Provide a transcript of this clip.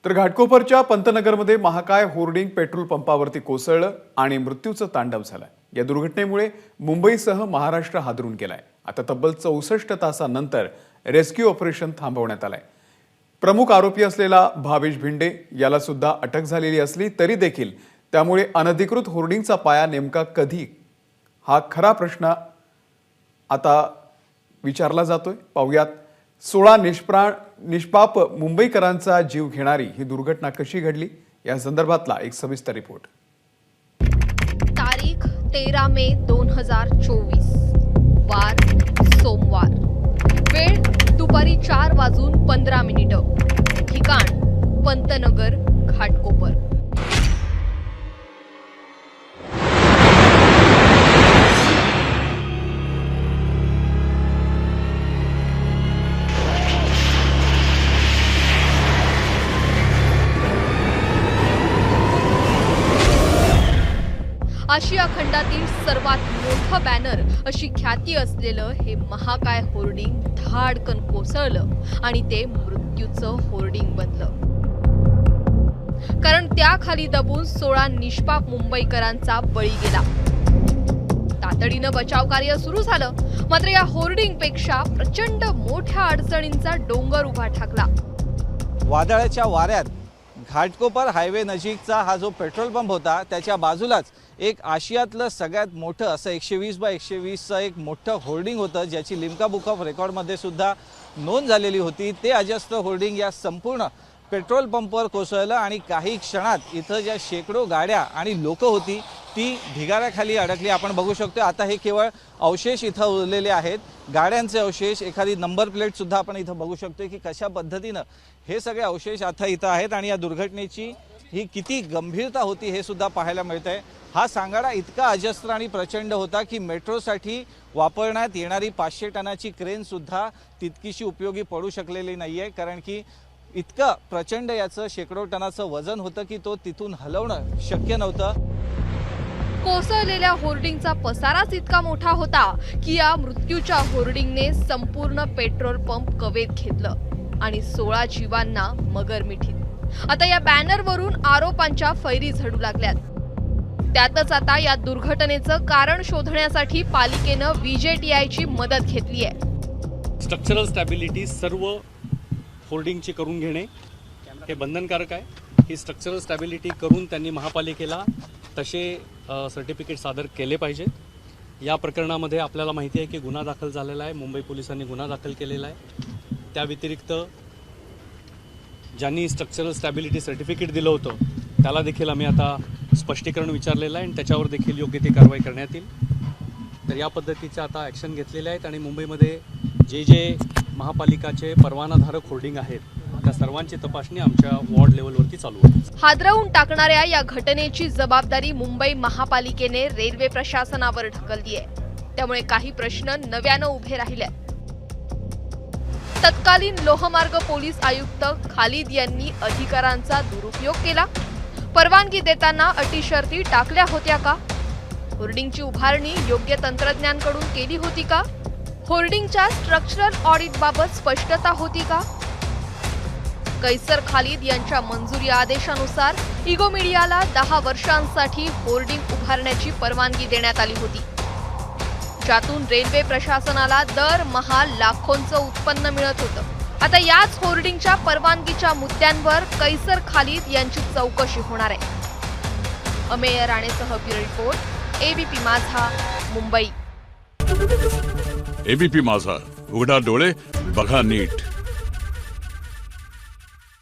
तर घाटकोपरच्या पंतनगरमध्ये महाकाय hoarding petrol पंपावरती कोसळलं आणि मृत्यूचं तांडव झालं। या दुर्घटनेमुळे मुंबईसह महाराष्ट्र हादरून गेलाय। आता तब्बल 64 तासांनंतर रेस्क्यू ऑपरेशन थांबवण्यात आलंय। प्रमुख आरोपी असलेला भावेश भिंडे याला सुद्धा अटक झालेली असली तरी देखील त्यामुळे अनधिकृत होर्डिंगचा पाया नेमका कधी हा खरा प्रश्न आता विचारला जातोय। पाहुयात 16 निष्पाप मुंबईकरांचा जीव घेणारी ही दुर्घटना कशी घडली या संदर्भातला एक सविस्तर रिपोर्ट। तारीख 13 मे 2024 वार सोमवार, वेळ दुपारी 4:15 ठिकाण पंतनगर घाटकोपर। आशिया खंडातील सर्वात मोठं बॅनर अशी ख्याती असलेलं हे महाकाय होर्डिंग धाडकन कोसळलं आणि ते मृत्यूचं होर्डिंग बनलं। कारण त्याखाली दबून 16 निष्पाप मुंबईकरांचा बळी गेला। तातडीनं बचाव कार्य सुरू झालं, मात्र या होर्डिंग पेक्षा प्रचंड मोठ्या अडचणींचा डोंगर उभा ठाकला। वादळाच्या वाऱ्यात घाटकोपर हायवे नजीकचा हा जो पेट्रोल पंप होता त्याच्या बाजूलाच एक आशियातलं सगळ्यात मोठं असं 120x120चं एक मोठं होर्डिंग होतं, ज्याची लिम्का बुक ऑफ रेकॉर्डमध्ये सुद्धा नोंद झालेली होती। ते अजस्त्र होर्डिंग या संपूर्ण पेट्रोल पंपवर कोसळलं आणि काही क्षणात इथं ज्या शेकडो गाड्या आणि लोक होती ती ढिगाऱ्याखाली अडकली। आपण बघू शकतो आता हे केवळ अवशेष इथं उरलेले आहेत, गाड्यांचे अवशेष, एखादी नंबर प्लेट सुद्धा आपण इथं बघू शकतो की कशा पद्धतीनं हे सगळे अवशेष आता इथं आहेत आणि या दुर्घटनेची ही किती गंभीरता होती हे सुद्धा पाहायला मिळतंय। हा सांगाडा इतका अजस्त्र आणि प्रचंड होता की मेट्रोसाठी वापरण्यात येणारी 500 टनाची क्रेन सुद्धा तितकीशी उपयोगी पडू शकलेली नाहीये, कारण की इतकं प्रचंड याचं शेकडो टनाचं वजन होतं की तो तिथून हलवणं शक्य नव्हतं। कोसळलेल्या होर्डिंगचा पसाराच इतका मोठा होता की या मृत्यूच्या होर्डिंगने संपूर्ण पेट्रोल पंप कवेत घेतलं आणि 16 जीवांना मगरमिठीत। आता या बॅनरवरून आरोपांच्या फैरी झडू लागल्यात। त्यातच आता या दुर्घटनेचं कारण शोधण्यासाठी पालिकेनं VJTIची मदत घेतली आहे। स्ट्रक्चरल स्टॅबिलिटी सर्व होर्डिंगची करून घेणे हे बंधनकारक आहे। ही स्ट्रक्चरल स्टॅबिलिटी करून त्यांनी महापालिकेला तसे सर्टिफिकेट सादर केले पाहिजेत। या प्रकरणामध्ये आपल्याला माहिती आहे की गुन्हा दाखल झालेला आहे, मुंबई पोलिसांनी गुन्हा दाखल केलेला आहे। त्या व्यतिरिक्त ज्यांनी स्ट्रक्चरल स्टॅबिलिटी सर्टिफिकेट दिलं होतं त्याला देखील आम्ही आता स्पष्टीकरण विचारलेलं आहे आणि त्याच्यावर देखील योग्य ती कारवाई करण्यात येईल। तर या पद्धतीच्या आता ॲक्शन घेतलेल्या आहेत आणि मुंबईमध्ये जे महापालिकाचे परवानाधारक होर्डिंग आहेत त्या सर्वांची तपासणी आमच्या वॉर्ड लेवलवरती चालू आहे। हादरवून टाकणाऱ्या या घटनेची जबाबदारी मुंबई महापालिकेने रेल्वे प्रशासनावर ढकलली आहे। त्यामुळे काही प्रश्न नव्यानं उभे राहिले। तत्कालीन लोहमार्ग पोलीस आयुक्त खालिद यांनी अधिकारांचा दुरुपयोग केला। परवानगी देताना अटी शर्ती टाकल्या होत्या का? होर्डिंगची उभारणी योग्य तंत्रज्ञानकडून केली होती का? होर्डिंगच्या स्ट्रक्चरल ऑडिट बाबत स्पष्टता होती का? कैसर खालिद यांच्या मंजुरी आदेशानुसार इगो मीडियाला 10 वर्षांसाठी होर्डिंग उभारण्याची परवानगी देण्यात आली होती, ज्यातून रेल्वे प्रशासनाला दरमहा लाखोंचं उत्पन्न मिळत होतं। आता याच होर्डिंगच्या परवानगीच्या मुद्द्यांवर कैसर खालिद यांची चौकशी होणार आहे। अमेय राणेसह ब्युरो रिपोर्ट, ABP माझा, मुंबई। ABP माझा, उघडा डोळे बघा नीट।